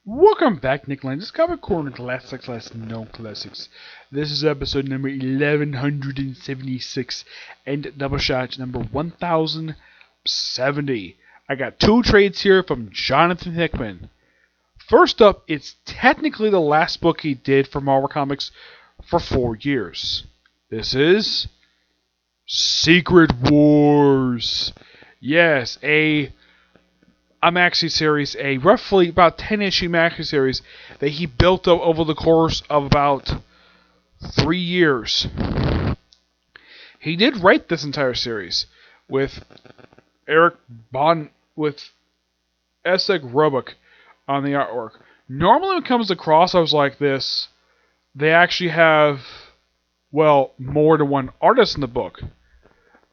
Welcome back, Nick Lenz. Comic Corner Classics / No Classics. This is episode number 1176 and Doubleshot number 1070. I got two trades here from Jonathan Hickman. First up, it's technically the last book he did for Marvel Comics for 4 years. This is Secret Wars. Yes, a maxi series, a roughly about 10-issue maxi series that he built up over the course of about 3 years. He did write this entire series with with Esek Roebuck on the artwork. Normally when it comes to crossovers like this, they actually have, more than one artist in the book.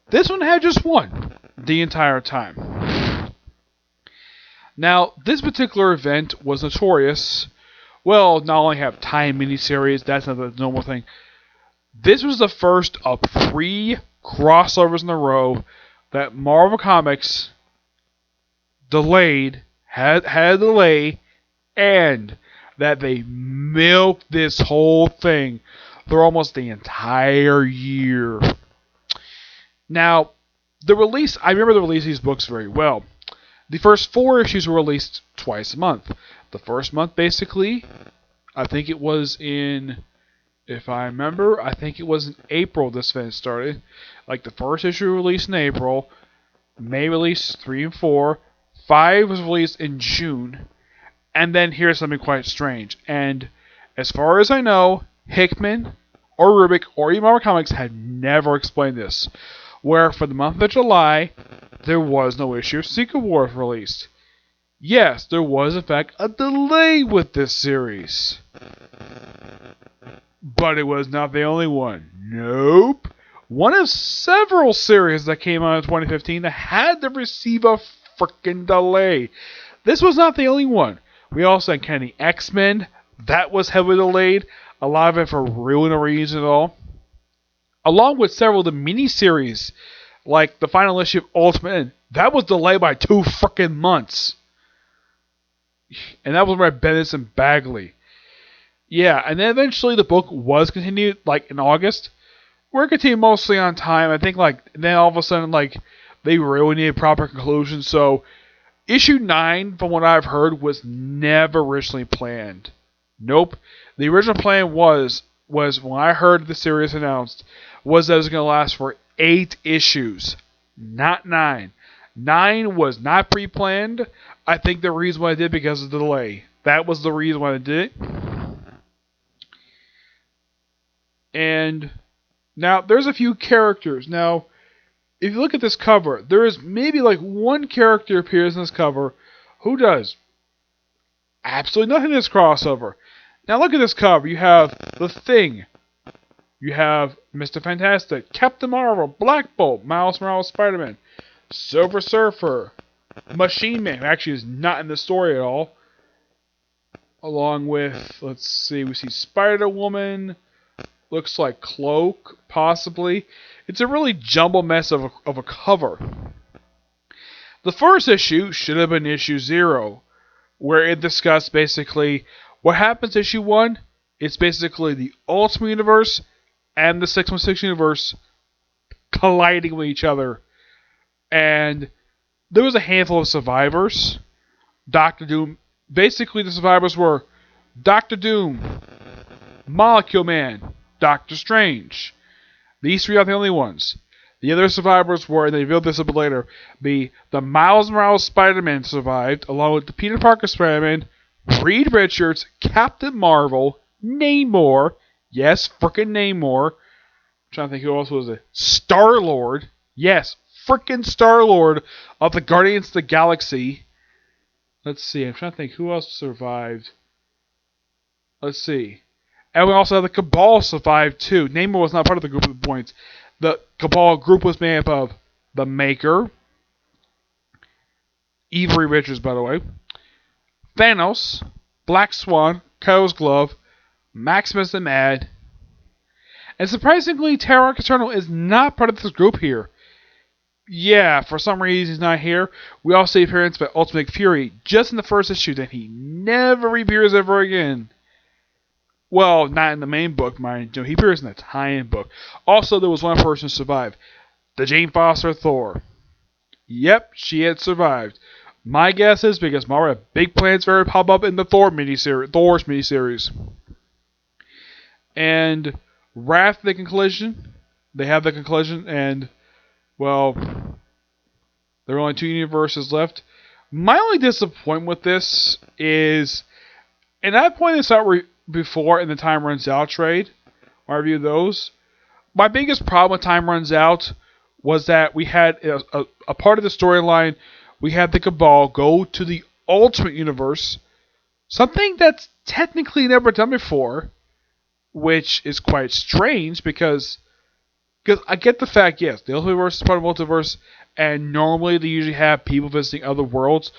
This one had just one the entire time. Now, this particular event was notorious. Well, not only have time miniseries, that's not the normal thing. This was the first of 3 crossovers in a row that Marvel Comics had a delay, and that they milked this whole thing through almost the entire year. Now, I remember the release of these books very well. The first 4 issues were released twice a month. The first month, basically, I think it was in April this event started. Like, the first issue released in April, May released 3 and 4, 5 was released in June, and then here's something quite strange. And as far as I know, Hickman or Rubik or even Marvel Comics had never explained this, where for the month of July, there was no issue of Secret Wars released. Yes, there was in fact a delay with this series. But it was not the only one. Nope. One of several series that came out in 2015 that had to receive a frickin' delay. This was not the only one. We also had Kenny X-Men. That was heavily delayed. A lot of it for really no reason at all. Along with several of the miniseries, like the final issue of Ultimate, that was delayed by 2 frickin' months. And that was by Bendis and Bagley. Yeah, and then eventually the book was continued, like in August. Where it continued mostly on time. I think, then all of a sudden, they really needed a proper conclusion. So, issue 9, from what I've heard, was never originally planned. Nope. The original plan was when I heard the series announced, was that it was going to last for 8 issues, not 9. 9 was not pre-planned. I think the reason why I did because of the delay. That was the reason why I did it. And now there's a few characters. Now, if you look at this cover, there is maybe one character appears in this cover who does absolutely nothing in this crossover. Now look at this cover. You have The Thing. You have Mr. Fantastic, Captain Marvel, Black Bolt, Miles Morales, Spider-Man, Silver Surfer, Machine Man, who actually is not in the story at all. Along with, we see Spider-Woman, looks like Cloak, possibly. It's a really jumbled mess of a cover. The first issue should have been issue 0, where it discussed basically what happens issue 1. It's basically the Ultimate Universe and the 616 universe colliding with each other. And there was a handful of survivors. Doctor Doom. Basically, the survivors were Doctor Doom, Molecule Man, Doctor Strange. These 3 are the only ones. The other survivors were, and they revealed this a bit later, the Miles Morales Spider-Man survived, along with the Peter Parker Spider-Man, Reed Richards, Captain Marvel, Namor. Yes, frickin' Namor. I'm trying to think who else was it. Star-Lord. Yes, frickin' Star-Lord of the Guardians of the Galaxy. Let's see, I'm trying to think who else survived. Let's see. And we also have the Cabal survived too. Namor was not part of the group at the point. The Cabal group was made up of the Maker. Avery Richards, by the way. Thanos. Black Swan. Kyle's Glove. Maximus the Mad. And surprisingly, Terra Eternal is not part of this group here. Yeah, for some reason he's not here. We also see appearance by Ultimate Fury just in the first issue, then he never reappears ever again. Well, not in the main book, mind you. He appears in the tie-in book. Also, there was one person who survived. The Jane Foster Thor. Yep, she had survived. My guess is because Marvel had big plans for her to pop up in the Thor's miniseries. And Wrath, the conclusion. They have the conclusion, and, well, there are only 2 universes left. My only disappointment with this is, and I pointed this out before in the Time Runs Out trade, I reviewed those. My biggest problem with Time Runs Out was that we had a part of the storyline, we had the Cabal go to the Ultimate Universe, something that's technically never done before, which is quite strange because I get the fact, yes, the Ultimate Universe is part of the Multiverse, and normally they usually have people visiting other worlds.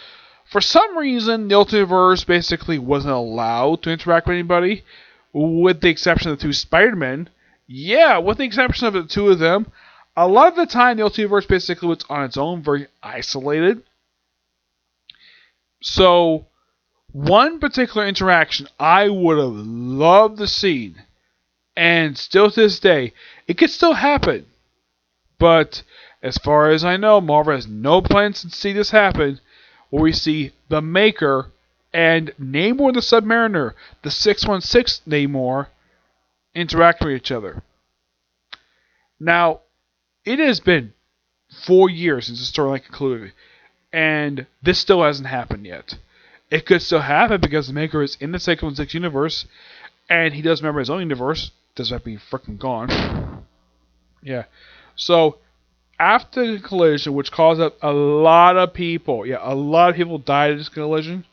For some reason, the Ultimate Universe basically wasn't allowed to interact with anybody, with the exception of the 2 Spider-Men. Yeah, with the exception of the 2 of them, a lot of the time the Ultimate Universe basically was on its own, very isolated. So, one particular interaction I would have loved to see, and still to this day, it could still happen. But as far as I know, Marvel has no plans to see this happen, where we see the Maker and Namor the Submariner, the 616 Namor, interact with each other. Now, it has been 4 years since the storyline concluded, and this still hasn't happened yet. It could still happen because the Maker is in the 616 universe, and he does remember his own universe, despite being freaking gone. Yeah. So, after the collision, which caused a lot of people, a lot of people died in this collision.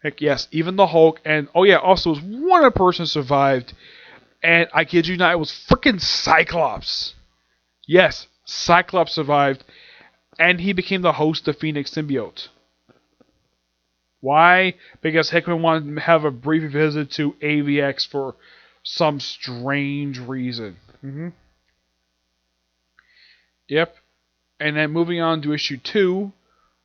Heck yes, even the Hulk, and also was one other person survived, and I kid you not, it was freaking Cyclops. Yes, Cyclops survived, and he became the host of Phoenix Symbiote. Why? Because Hickman wanted to have a brief visit to AVX for some strange reason. Yep. And then moving on to issue 2,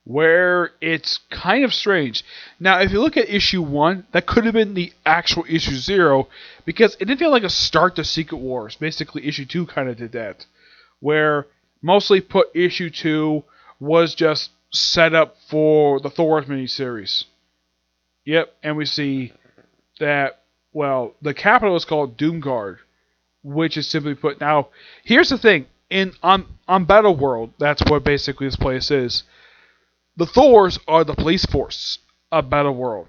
where it's kind of strange. Now, if you look at issue 1, that could have been the actual issue 0, because it didn't feel like a start to Secret Wars. Basically, issue 2 kind of did that. Where mostly put issue 2 was just set up for the Thor miniseries. Yep, and we see that, well, the capital is called Doomguard, which is simply put. Now, here's the thing. On Battle World, that's what basically this place is. The Thors are the police force of Battle World.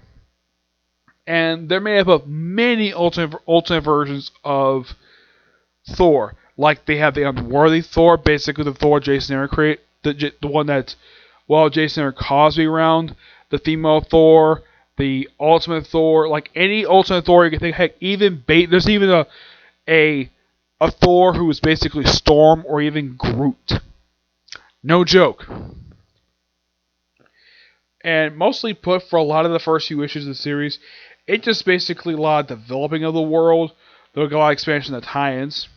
And they're made up of many alternate versions of Thor. Like they have the Unworthy Thor, basically the Thor Jason Aaron created, the one that, well, Jason Aaron caused me around, the female Thor, the Ultimate Thor, like any Ultimate Thor you can think. Heck, there's even a Thor who is basically Storm or even Groot. No joke. And mostly put for a lot of the first few issues of the series, it just basically a lot of developing of the world. There'll be a lot of expansion of tie-ins,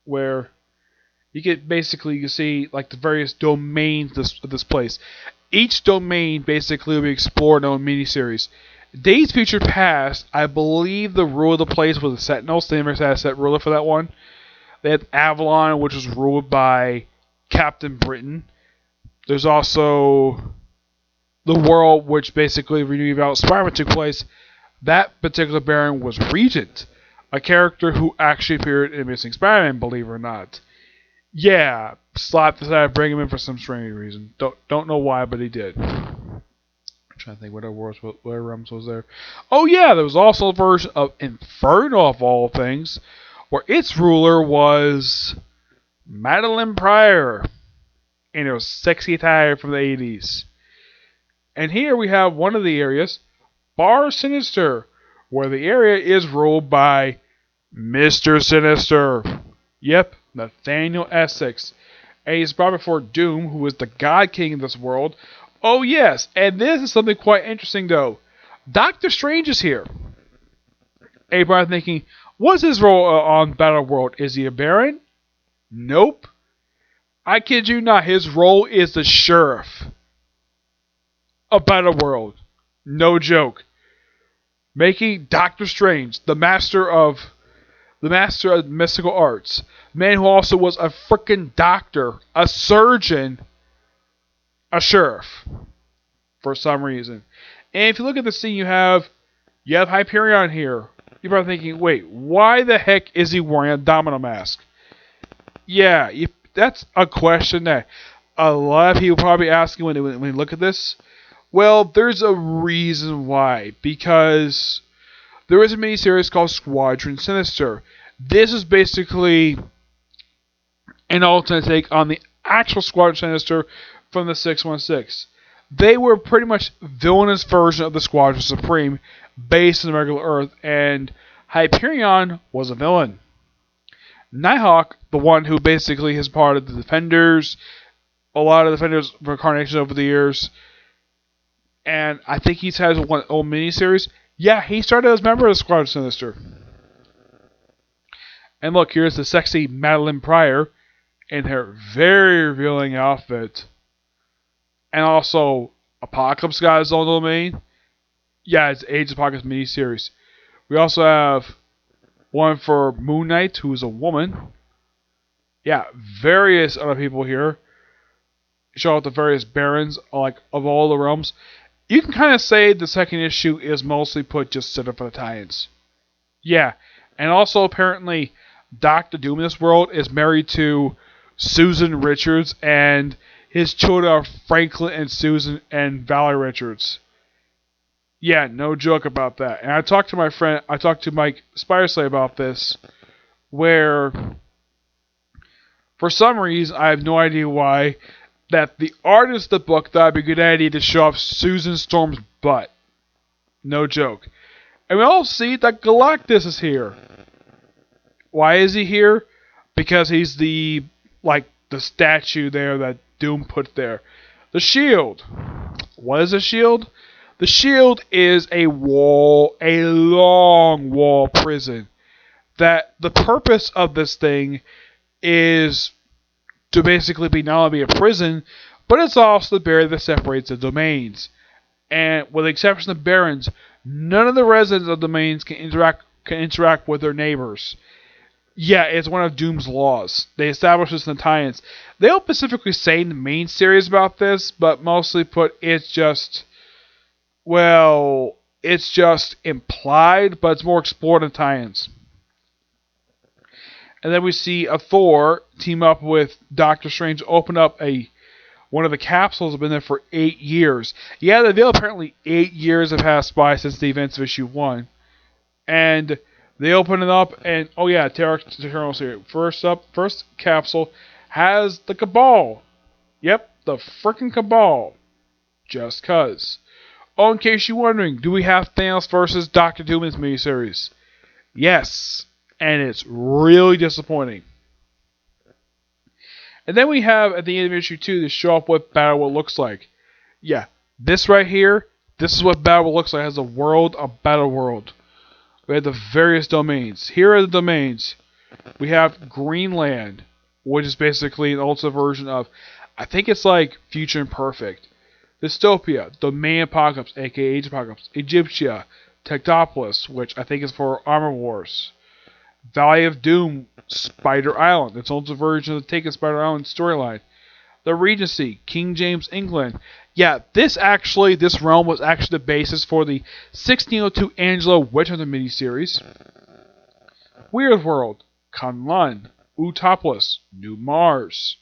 where you can see like the various domains of this place. Each domain basically will be explored in a miniseries. Days of Future Past, I believe the ruler of the place was the Sentinels. They never had a set ruler for that one. They had Avalon, which was ruled by Captain Britain. There's also the world which basically renewed out Spider-Man took place. That particular Baron was Regent, a character who actually appeared in Missing Spider-Man, believe it or not. Yeah, Slap decided to bring him in for some strange reason. Don't know why, but he did. I'm trying to think what realms was there. Oh yeah, there was also a version of Inferno of all things, where its ruler was Madeline Pryor in her sexy attire from the 80s. And here we have one of the areas, Bar Sinister, where the area is ruled by Mr. Sinister. Yep, Nathaniel Essex. And he's brought before Doom, who is the God King of this world. Oh yes, and this is something quite interesting though. Doctor Strange is here. Everybody thinking, what's his role on Battle World? Is he a Baron? Nope. I kid you not, his role is the sheriff of Battleworld. No joke. Making Doctor Strange the master of mystical arts, man who also was a freaking doctor, a surgeon, a sheriff, for some reason. And if you look at the scene, you have Hyperion here. You're probably thinking, wait, why the heck is he wearing a domino mask? Yeah, that's a question that a lot of people probably asking when they look at this. Well, there's a reason why. Because there is a miniseries called Squadron Sinister. This is basically an alternate take on the actual Squadron Sinister from the 616. They were pretty much villainous version of the Squadron Supreme based on the regular Earth, and Hyperion was a villain. Nighthawk, the one who basically is part of the Defenders, a lot of Defenders reincarnations over the years, and I think he's had his own miniseries. Yeah, he started as a member of the Squadron Sinister. And look, here's the sexy Madeline Pryor in her very revealing outfit. And also, Apocalypse got his own domain. Yeah, it's Age of Apocalypse miniseries. We also have one for Moon Knight, who is a woman. Yeah, various other people here. Show out the various barons, like, of all the realms. You can kind of say the second issue is mostly put just set up for the tie-ins. Yeah, and also apparently Doctor Doom in this world is married to Susan Richards, and his children are Franklin and Susan and Valerie Richards. Yeah, no joke about that. And I talked to Mike Spiresley about this, where for some reason, I have no idea why, that the artist of the book thought it'd be a good idea to show off Susan Storm's butt. No joke. And we all see that Galactus is here. Why is he here? Because he's the statue there that Doom put there. The shield. What is a shield? The shield is a long wall prison. That the purpose of this thing is to basically be not only be a prison, but it's also the barrier that separates the domains. And with the exception of barons, none of the residents of domains can interact with their neighbors. Yeah, it's one of Doom's laws. They establish this in the tie-ins. They don't specifically say in the main series about this, but mostly put it's just implied, but it's more explored in tie-ins. And then we see a Thor team up with Doctor Strange, open up one of the capsules. Have been there for 8 years. Yeah, the veil apparently 8 years have passed by since the events of issue 1. And they open it up, and oh yeah, Terran's here. First capsule has the Cabal. Yep, the frickin' Cabal. Just cuz. Oh, in case you're wondering, do we have Thanos versus Doctor Doom in this miniseries? Yes, and it's really disappointing. And then we have, at the end of issue 2, to show up what Battleworld looks like. Yeah, this right here, this is what Battleworld looks like. It has the world of Battleworld. We have the various domains. Here are the domains. We have Greenland, which is basically an alternate version of, I think it's like Future Imperfect. Dystopia, Domain Apocalypse, aka Age Apocalypse. Egyptia, Technopolis, which I think is for Armor Wars. Valley of Doom, Spider Island. It's also a version of the Taken Spider Island storyline. The Regency, King James, England. Yeah, this realm was actually the basis for the 1602 Angela Witch Hunter miniseries. Weird World, Kunlun, Utopolis, New Mars.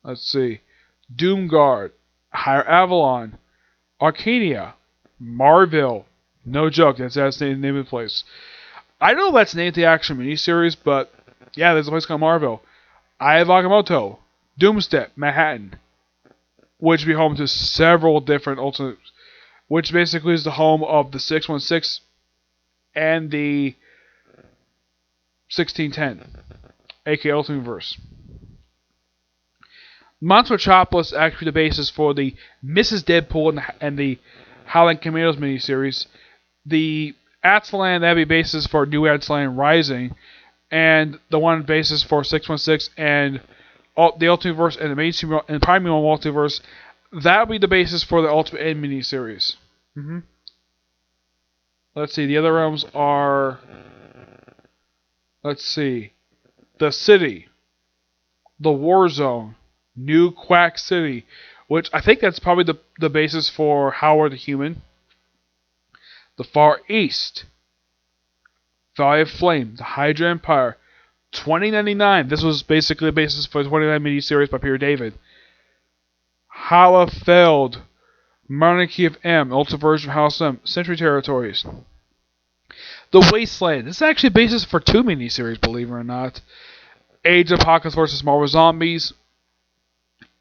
Let's see. Doomguard, Higher Avalon, Arcania, Marville. No joke, that's the name of the place. I know that's named the actual miniseries, but yeah, there's a place called Marville. Eye of Agamotto, Doomstep, Manhattan, which would be home to several different alternate, which basically is the home of the 616 and the 1610, aka Ultimate Universe. Metropolis is actually the basis for the Mrs. Deadpool and the Howling Commandos miniseries. The Atlan, that'd be basis for New Atlan Rising, and the one basis for 616 and the Ultimate Universe and the mainstream and Primeval Multiverse, that'll be the basis for the Ultimate End miniseries. Let's see, the other realms are... Let's see. The City. The War Zone. New Quack City. Which I think that's probably the basis for Howard the Human. The Far East. Valley of Flame. The Hydra Empire. 2099. This was basically the basis for the 29 miniseries by Peter David. Halafeld. Monarchy of M. Ultimate version of House M. Century Territories. The Wasteland. This is actually the basis for 2 miniseries, believe it or not. Age of Apocalypse vs. Marvel Zombies.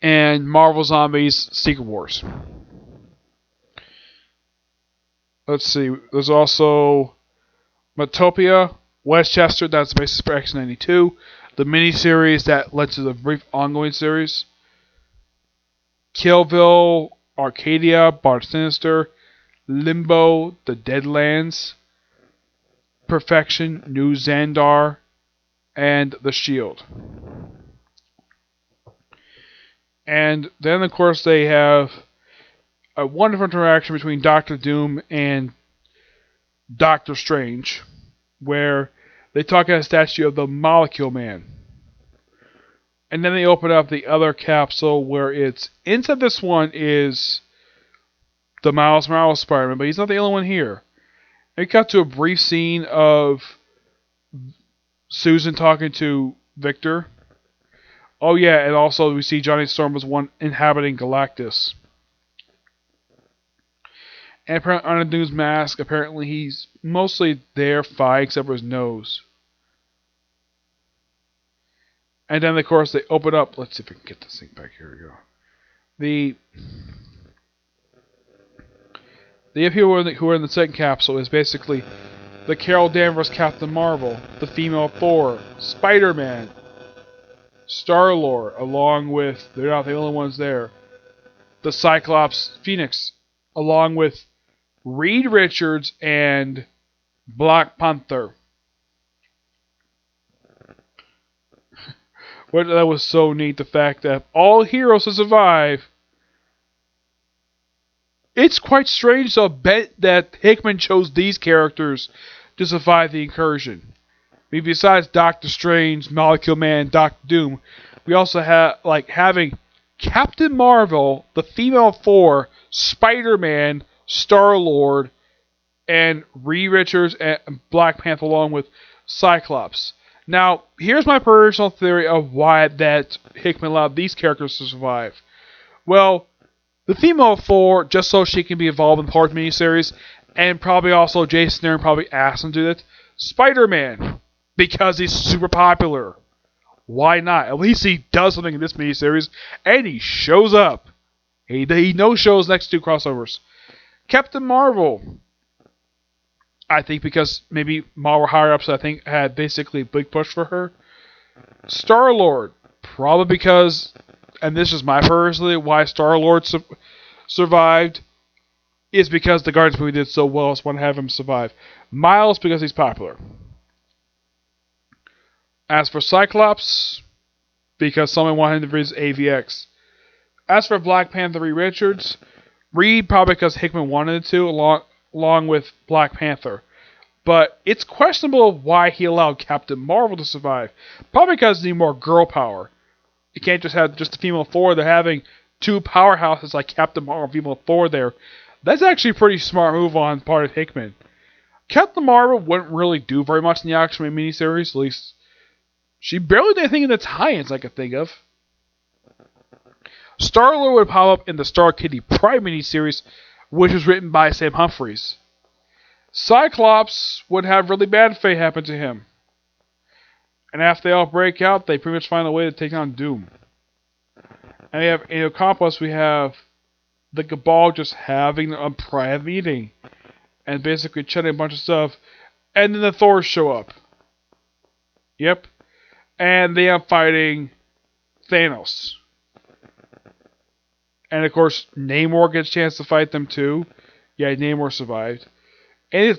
And Marvel Zombies Secret Wars. Let's see. There's also Metopia, Westchester. That's the basis for X-92. The miniseries that led to the brief ongoing series. Killville, Arcadia, Bar Sinister, Limbo, The Deadlands, Perfection, New Xandar, and The Shield. And then, of course, they have a wonderful interaction between Doctor Doom and Doctor Strange, where they talk at a statue of the Molecule Man. And then they open up the other capsule where it's... Inside this one is the Miles Morales Spider-Man, but he's not the only one here. They cut to a brief scene of Susan talking to Victor. Oh yeah, and also we see Johnny Storm was one inhabiting Galactus. And apparently on Doom's mask, apparently he's mostly there fine except for his nose. And then, of course, they open up. Let's see if we can get this thing back. Here we go. The people who are in the second capsule is basically the Carol Danvers Captain Marvel, the female Thor, Spider-Man, Star-Lord, along with, they're not the only ones there, the Cyclops Phoenix, along with Reed Richards and Black Panther. That was so neat, the fact that all heroes to survive. It's quite strange to bet that Hickman chose these characters to survive the incursion. I mean, besides Doctor Strange, Molecule Man, Doctor Doom, we also have having Captain Marvel, the female Thor, Spider-Man, Star-Lord, and Reed Richards and Black Panther along with Cyclops. Now, here's my personal theory of why that Hickman allowed these characters to survive. Well, the female Thor, just so she can be involved in part of the miniseries, and probably also Jason Aaron probably asked him to do that. Spider-Man, because he's super popular. Why not? At least he does something in this miniseries, and he shows up. He no-shows next 2 crossovers. Captain Marvel, I think because maybe Marvel higher-ups, I think, had basically a big push for her. Star-Lord, probably because, and this is my personally, why Star-Lord survived, is because the Guardians movie did so well, so I want to have him survive. Miles, because he's popular. As for Cyclops, because someone wanted him to visit AVX. As for Black Panther, Reed Richards, Reed probably because Hickman wanted it to, along with Black Panther. But it's questionable why he allowed Captain Marvel to survive. Probably because they need more girl power. You can't just have just the female Thor. They're having 2 powerhouses like Captain Marvel and female Thor there. That's actually a pretty smart move on part of Hickman. Captain Marvel wouldn't really do very much in the X-Men miniseries. At least, she barely did anything in the tie-ins I could think of. Star-Lord would pop up in the Star Kitty Prime miniseries, which was written by Sam Humphries. Cyclops would have really bad fate happen to him. And after they all break out, they pretty much find a way to take on Doom. And we have, in Accomplice, we have the Cabal just having a private meeting. And basically chatting a bunch of stuff. And then the Thors show up. Yep. And they are fighting Thanos. And of course, Namor gets a chance to fight them too. Yeah, Namor survived. And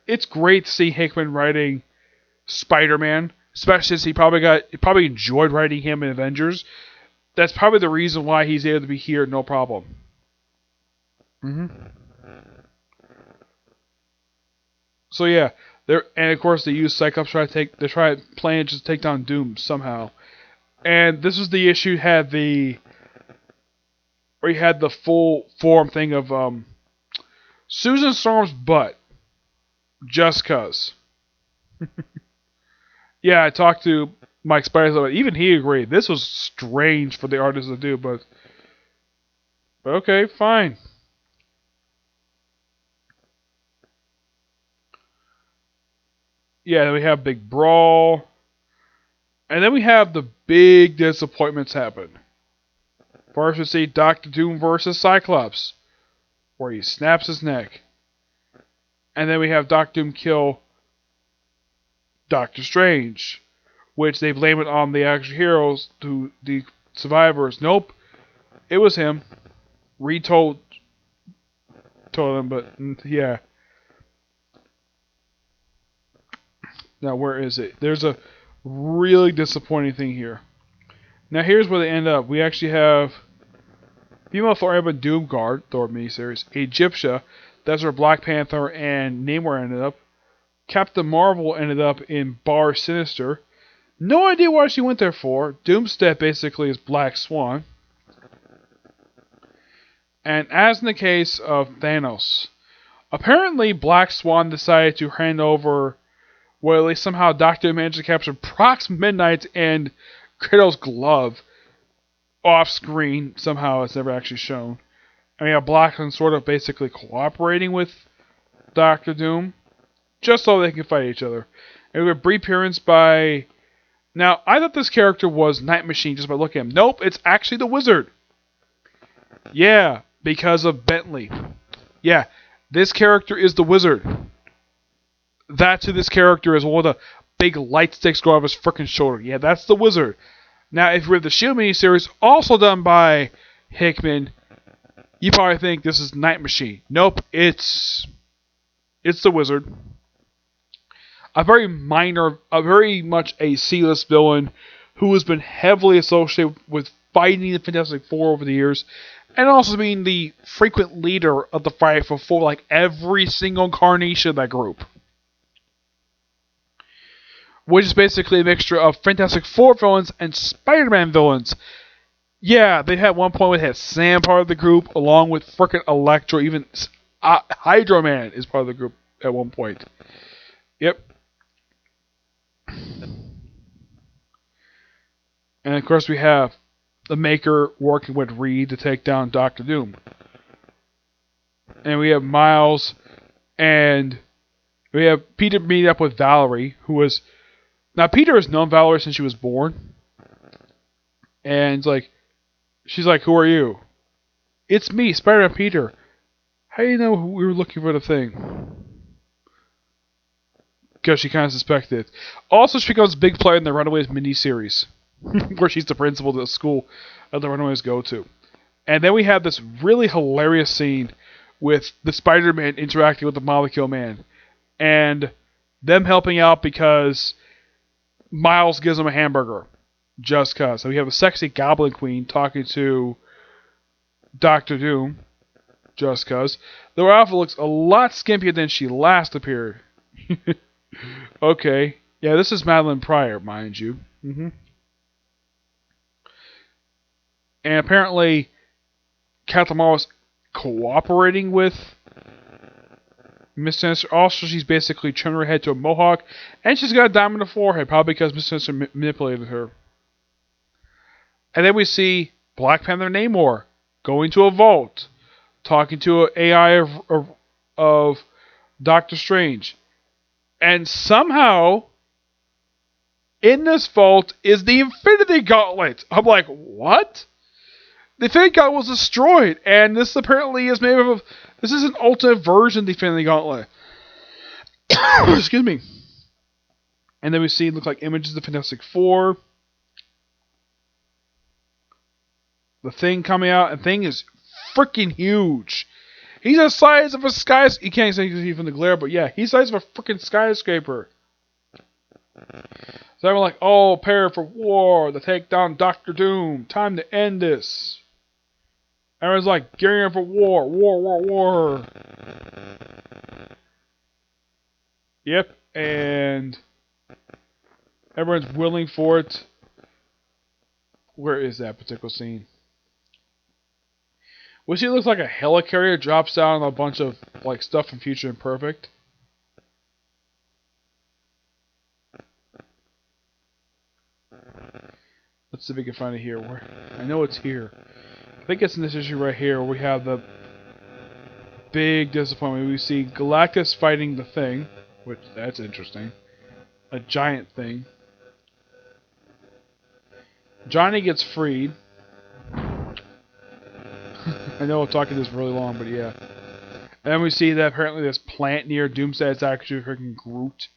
it's great to see Hickman writing Spider-Man. especially since he probably enjoyed writing him in Avengers. That's probably the reason why he's able to be here, no problem. So yeah, and of course they use Cyclops to try plan to take down Doom somehow. And this was the issue where you had the full form thing of Susan Storm's butt, just cause. Yeah, I talked to Mike Spiders about it. Even he agreed. This was strange for the artist to do, but okay, fine. Yeah, then we have big brawl. And then we have the big disappointments happen. First we see Doctor Doom versus Cyclops, where he snaps his neck. And then we have Doctor Doom kill Doctor Strange, which they blame it on the actual heroes, the survivors. Nope, it was him. Reed told him, but yeah. Now where is it? There's a really disappointing thing here. Now here's where they end up. We actually have female Thor Ebba Doomguard, Thor miniseries, Egyptia, that's where Black Panther and Namor ended up. Captain Marvel ended up in Bar Sinister. No idea why she went there for. Doomsday basically is Black Swan. And as in the case of Thanos, apparently Black Swan decided to hand over, well, at least somehow Doctor managed to capture Prox Midnight and Kratos' glove off screen. Somehow it's never actually shown. And we have Black Swan sort of basically cooperating with Doctor Doom, just so they can fight each other. And we have a brief appearance by... Now, I thought this character was Night Machine just by looking at him. Nope, it's actually the Wizard. Yeah, because of Bentley. Yeah, this character is the Wizard. That's who this character is. One of the big light sticks go off his frickin' shoulder. Yeah, that's the Wizard. Now, if you read the S.H.I.E.L.D. miniseries, also done by Hickman, you probably think this is Night Machine. Nope, it's the Wizard. A very much a C-list villain who has been heavily associated with fighting the Fantastic Four over the years, and also being the frequent leader of the fight for like every single incarnation of that group. Which is basically a mixture of Fantastic Four villains and Spider-Man villains. Yeah, they had one point where they had Sam part of the group, along with frickin' Electro, even Hydro Man is part of the group at one point. Yep. And of course we have the Maker working with Reed to take down Doctor Doom. And we have Miles and we have Peter meeting up with Valerie, who was... Now Peter has known Valerie since she was born. And she's like, who are you? It's me, Spider-Man Peter. How do you know we were looking for the thing? Because she kind of suspected. Also, she becomes a big player in the Runaways miniseries, where she's the principal of the school that the Runaways go to. And then we have this really hilarious scene with the Spider-Man interacting with the Molecule Man. And them helping out because Miles gives them a hamburger. Just cause. So we have a sexy Goblin Queen talking to Doctor Doom. Just cause. Though her outfit looks a lot skimpier than she last appeared. Okay. Yeah, this is Madeline Pryor, mind you. And apparently, Captain Marvel's cooperating with Miss Sinister. Also, she's basically trimmed her head to a mohawk, and she's got a diamond in the forehead, probably because Miss Sinister manipulated her. And then we see Black Panther Namor going to a vault, talking to an AI of Doctor Strange. And somehow, in this vault is the Infinity Gauntlet. I'm like, what? The Infinity Gauntlet was destroyed, and this apparently is made of... This is an alternate version of the Infinity Gauntlet. Excuse me. And then we see, look like images of the Fantastic Four. The Thing coming out, and Thing is freaking huge. He's the size of a skyscraper. You can't say he's from the glare, but yeah, he's the size of a freaking skyscraper. So everyone's like, oh, prepare for war, to take down Doctor Doom, time to end this. Everyone's like, gearing up for war, war. Yep, and everyone's willing for it. Where is that particular scene? We see it looks like a helicarrier drops down on a bunch of like stuff from Future Imperfect. Let's see if we can find it here. I know it's here. I think it's in this issue right here where we have the big disappointment. We see Galactus fighting the Thing, which that's interesting. A giant thing. Johnny gets freed. I know I'm talking this really long, but yeah. And then we see that apparently this plant near Doomsday is actually freaking Groot.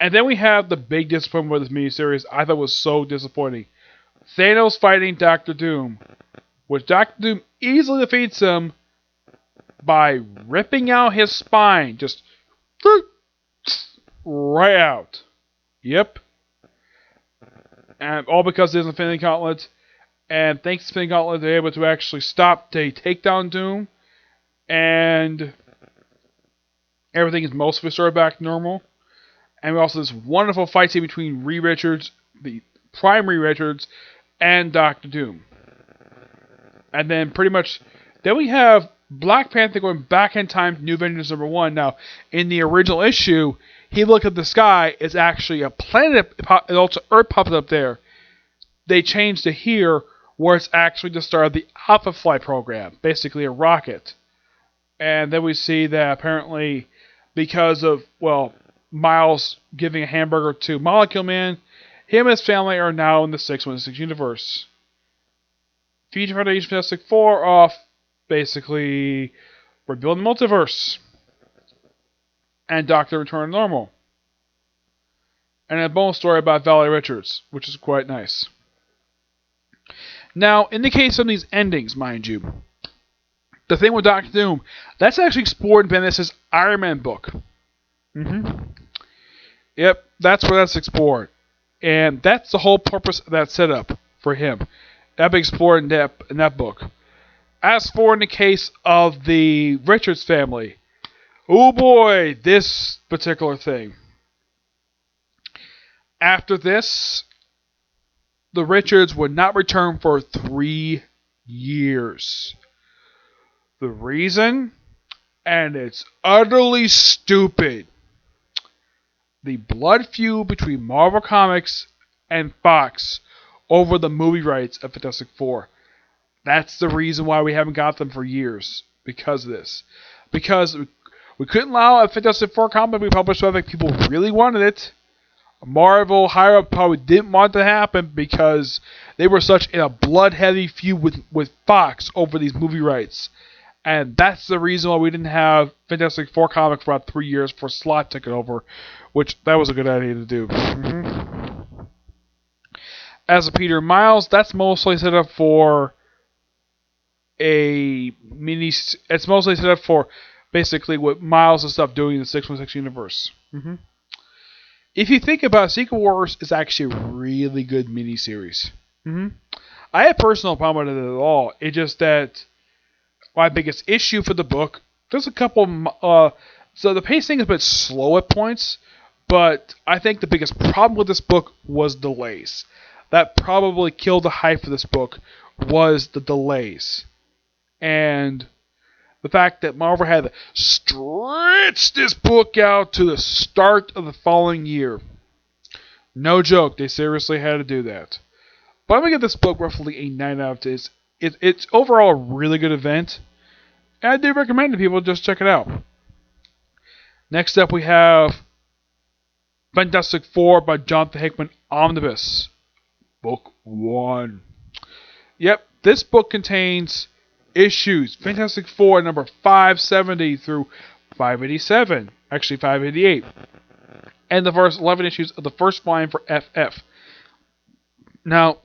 And then we have the big disappointment with this miniseries. I thought was so disappointing. Thanos fighting Doctor Doom, which Doctor Doom easily defeats him by ripping out his spine, just right out. Yep. And all because there's an Infinity Gauntlet. And thanks to Infinity Gauntlet, they're able to actually stop to take down Doom. And everything is mostly restored back to normal. And we also have this wonderful fight scene between Reed Richards, the primary Richards, and Doctor Doom. And then pretty much, then we have Black Panther going back in time to New Avengers #1. Now, in the original issue, he looked at the sky, it's actually a planet, and also Earth popped up there. They changed to here, where it's actually the start of the Alpha Flight program, basically a rocket. And then we see that apparently, because of, well, Miles giving a hamburger to Molecule Man, him and his family are now in the 616 universe. Future Foundation Fantastic Four off, basically, rebuilding the multiverse. And Doctor Return to Normal. And a bonus story about Valerie Richards, which is quite nice. Now, in the case of these endings, mind you, the thing with Doctor Doom, that's actually explored in Bendis' Iron Man book. Yep, that's where that's explored. And that's the whole purpose of that setup for him. That'll be explored in that book. As for in the case of the Richards family, oh boy, this particular thing. After this, the Richards would not return for 3 years. The reason? And it's utterly stupid. The blood feud between Marvel Comics and Fox over the movie rights of Fantastic Four. That's the reason why we haven't got them for years. Because of this. Because we couldn't allow a Fantastic Four comic to be published, so I think people really wanted it. Marvel higher up probably didn't want it to happen because they were such in a blood-heavy feud with Fox over these movie rights. And that's the reason why we didn't have Fantastic Four comic for about 3 years before Slott took it over, which that was a good idea to do. As a Peter Miles, that's mostly set up for a mini. It's mostly set up for basically what Miles and stuff doing in the 616 universe. If you think about it, Secret Wars is actually a really good miniseries. I have personal problem with it at all. It's just that my biggest issue for the book, there's a couple. So the pacing is a bit slow at points, but I think the biggest problem with this book was delays. That probably killed the hype for this book was the delays. And the fact that Marvel had to stretch this book out to the start of the following year. No joke, they seriously had to do that. But I'm going to give this book roughly a 9 out of 10. It's overall a really good event. And I do recommend to people just check it out. Next up we have Fantastic Four by Jonathan Hickman, Omnibus. Book 1. Yep, this book contains issues Fantastic Four number 570 through 587. Actually 588. And the first 11 issues of the first line for FF. Now,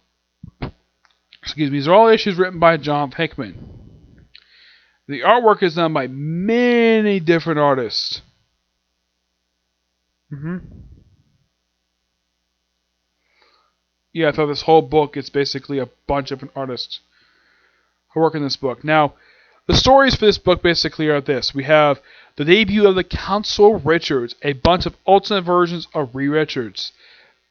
excuse me, these are all issues written by Jonathan Hickman. The artwork is done by many different artists. Yeah, I thought this whole book is basically a bunch of artists who work in this book. Now, the stories for this book basically are this. We have the debut of the Council Richards, a bunch of alternate versions of Reed Richards.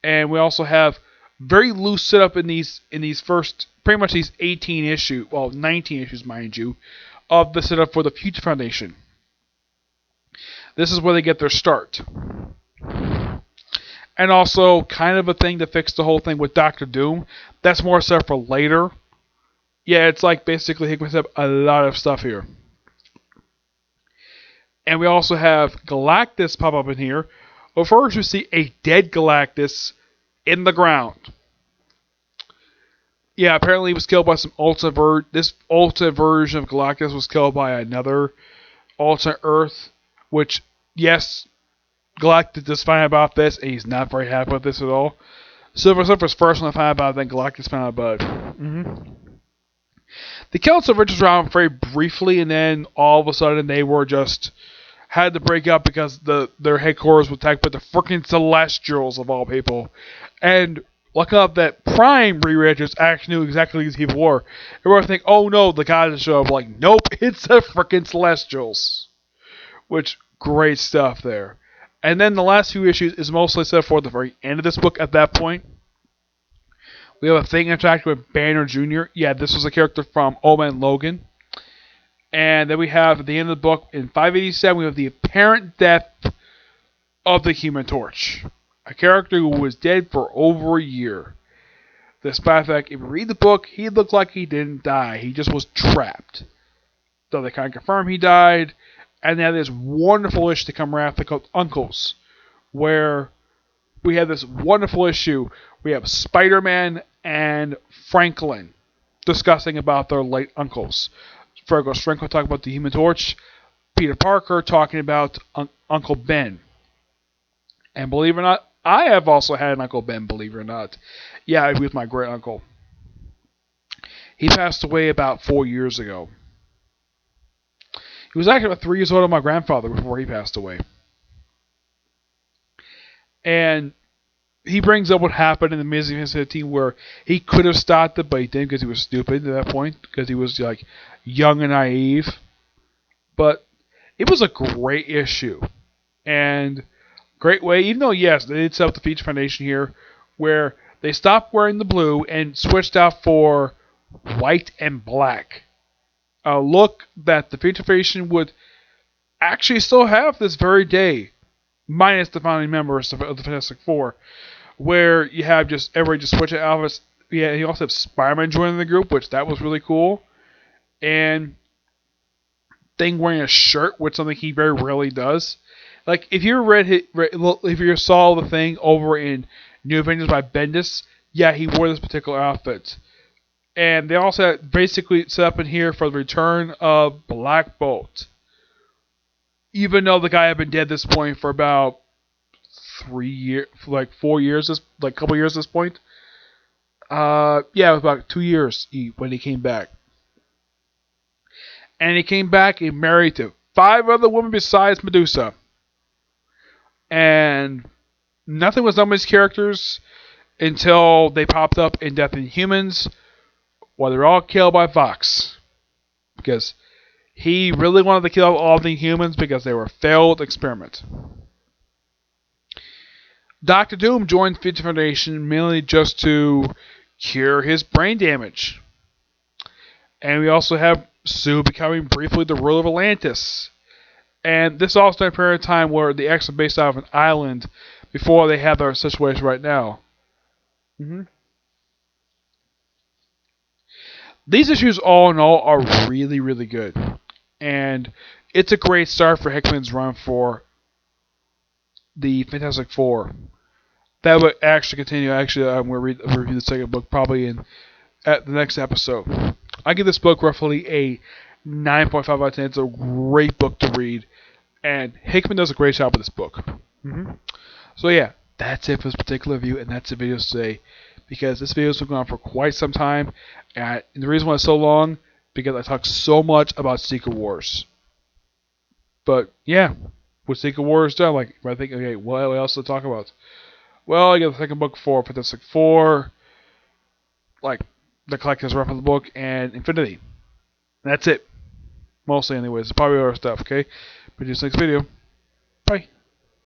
And we also have very loose setup in these first, pretty much these 19 issues, mind you, of the setup for the Future Foundation. This is where they get their start. And also, kind of a thing to fix the whole thing with Doctor Doom. That's more stuff for later. Yeah, it's like basically Hickman set up a lot of stuff here. And we also have Galactus pop up in here. Well, first we see a dead Galactus in the ground. Yeah, apparently he was killed by some this alternate version of Galactus was killed by another alternate Earth. Which, yes, Galactus is fine about this, and he's not very happy with this at all. Silver Surfer's first one to find out, then Galactus found out about it. The Council of Richards around very briefly, and then all of a sudden they were just had to break up because their headquarters was attacked by the freaking Celestials of all people. And look up that Prime Reed Richards actually knew exactly who these people were. Everyone think, oh no, the guys that show up. Like, nope, it's the freaking Celestials. Which, great stuff there. And then the last few issues is mostly set for the very end of this book at that point. We have a thing interacting with Banner Jr. Yeah, this was a character from Old-Man Logan. And then we have, at the end of the book, in 587, we have the apparent death of the Human Torch. A character who was dead for over a year. Despite the fact, if you read the book, he looked like he didn't die. He just was trapped. So they kind of confirm he died. And they have this wonderful issue to come around called Uncles, where we have this wonderful issue. We have Spider-Man and Franklin discussing about their late uncles. Franklin talking about the Human Torch. Peter Parker talking about Uncle Ben. And believe it or not, I have also had an Uncle Ben, believe it or not. Yeah, he was my great uncle. He passed away about 4 years ago. He was actually about 3 years older than my grandfather before he passed away. And he brings up what happened in the Amazing Fantasy team where he could have stopped it, but he didn't because he was stupid at that point, because he was like young and naive. But it was a great issue. And great way, even though, yes, they did set up the Future Foundation here, where they stopped wearing the blue and switched out for white and black. A look that the Future Foundation would actually still have this very day, minus the founding members of the Fantastic Four, where you have just everybody just switching outfits. Yeah, you also have Spider-Man joining the group, which that was really cool, and Thing wearing a shirt, which is something he very rarely does. Like if you if you saw the Thing over in New Avengers by Bendis, yeah, he wore this particular outfit. And they also had basically set up in here for the return of Black Bolt. Even though the guy had been dead at this point for about 3 years, like 4 years, like a couple years at this point. Yeah, it was about 2 years when he came back. And he came back and married to 5 other women besides Medusa. And nothing was done with his characters until they popped up in Death and Humans. Well, they're all killed by Fox. Because he really wanted to kill all the humans because they were a failed experiment. Doctor Doom joined Future Foundation mainly just to cure his brain damage. And we also have Sue becoming briefly the ruler of Atlantis. And this also a period of time where the X are based out of an island before they have their situation right now. These issues, all in all, are really, really good. And it's a great start for Hickman's run for the Fantastic Four. That would actually continue. Actually, I'm going to review the second book probably at the next episode. I give this book roughly a 9.5 out of 10. It's a great book to read. And Hickman does a great job with this book. So yeah, that's it for this particular review, and that's the video today. Because this video has been going on for quite some time. And the reason why it's so long, because I talk so much about Secret Wars. But yeah, with Secret Wars done, like I think, okay, what else to talk about? Well, I got the second book for Fantastic Four. like the collector's reference book and Infinity. That's it. Mostly anyways. It's probably other stuff, okay? But just next video. Bye.